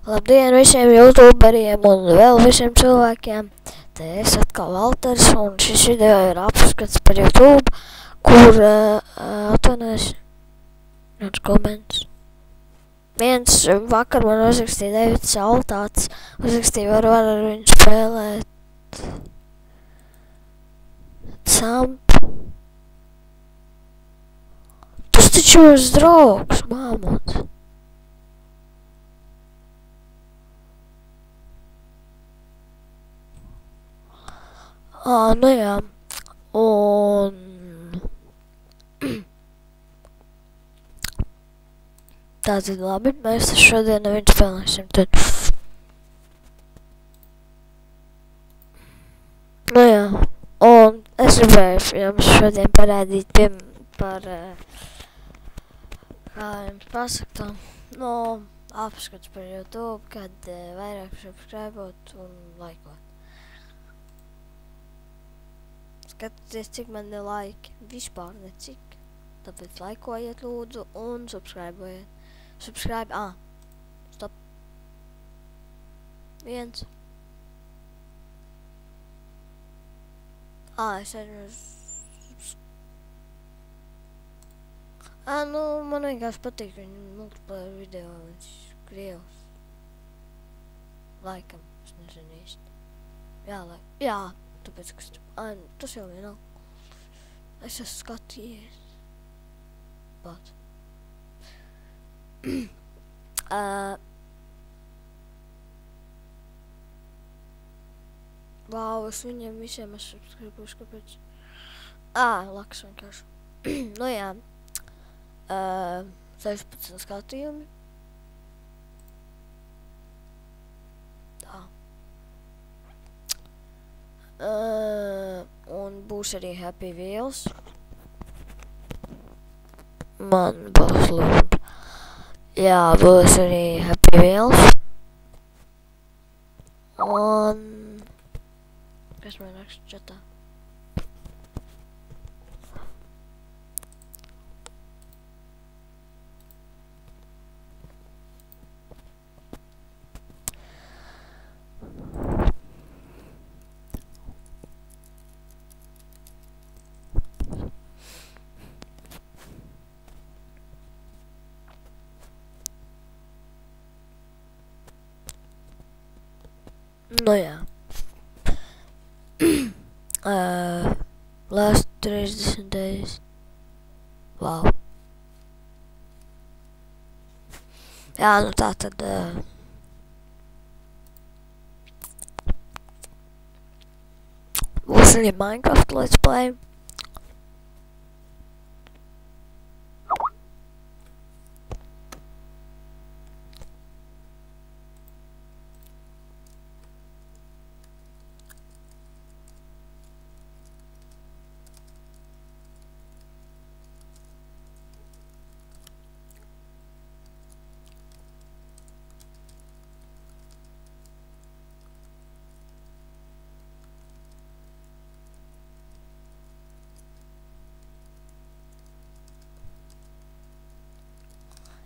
Labdien visiem youtuberiem un vēl visiem cilvēkiem. Te es atkal Valters un šis video ir apskats par YouTube, kur atvainojas viens komentus. Viens vakar man uzrakstīja Deivids Altāts, uzrakstīja var ar viņu spēlēt Camp. Tas taču ir draugs, māmot. Nu jā, un tātad labi, mēs šodien ar viņu spēlēsim tad. Nu jā, un es gribēju jums šodien parādīt par, kā jums pasakt to, apskats par YouTube, kad vairāk subscribot un laikot. Skatieties, cik man ir laiki. Vispār necik. Tāpēc laikojiet lūdzu un subscribojiet. Stop. 1. Es aizmirsu. Man vienkārši patīk viņa multiplayer video, viņš krievs. Laikam, es nezinu īsti. Jā, tāpēc, ka tas jau vienalga. Es esmu skatījies. Bet. Vau, es viņiem visiem esmu subscribuši, kāpēc? Laks vienkārši. Nu jā. 16 skatījumi. Tā. Un būs arī Happy Wheels. Man būs lūdzu. Jā, būs arī Happy Wheels. Un kas man raksta čatā? Nu jā. Last 30 days. Wow. Jā, nu tā tad būs arī Minecraft Let's Play.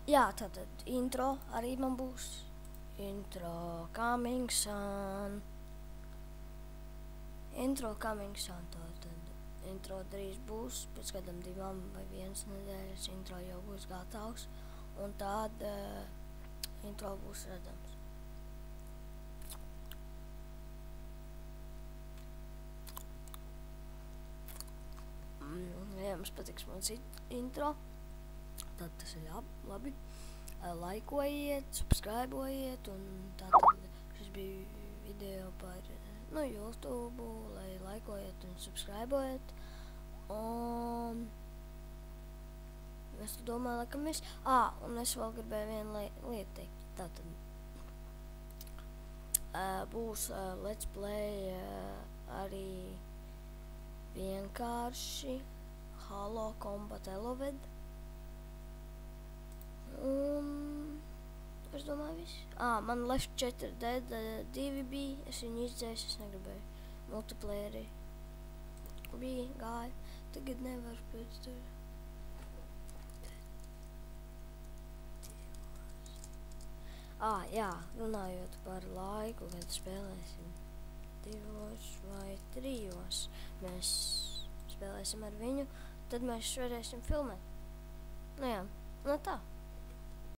Jā, tātad intro arī man būs. Intro coming soon. Tātad intro drīz būs. Pēc kādam 2 vai 1 nedēļas intro jau būs gatavs. Un tad intro būs redzams. Ja jums patiks mans intro, tad tas ir labi. Laikojiet, subscribojiet, un tātad šis bija video par YouTube, lai laikojiet un subscribojiet. Un es domāju, laikam viss. Un es vēl gribēju vienu lietu teikt. Tātad būs Let's Play arī vienkārši Halo Combat Eloved. Un es domāju viss. Man Left 4 Dead 2 bija, es viņu izdzēju, es negribēju. Multiplayeri bija, gāja, tagad nevaru pēc tur. Jā, runājot par laiku, kad spēlēsim 2 vai 3. Mēs spēlēsim ar viņu, tad mēs varēsim filmēt. Nu jā, tā.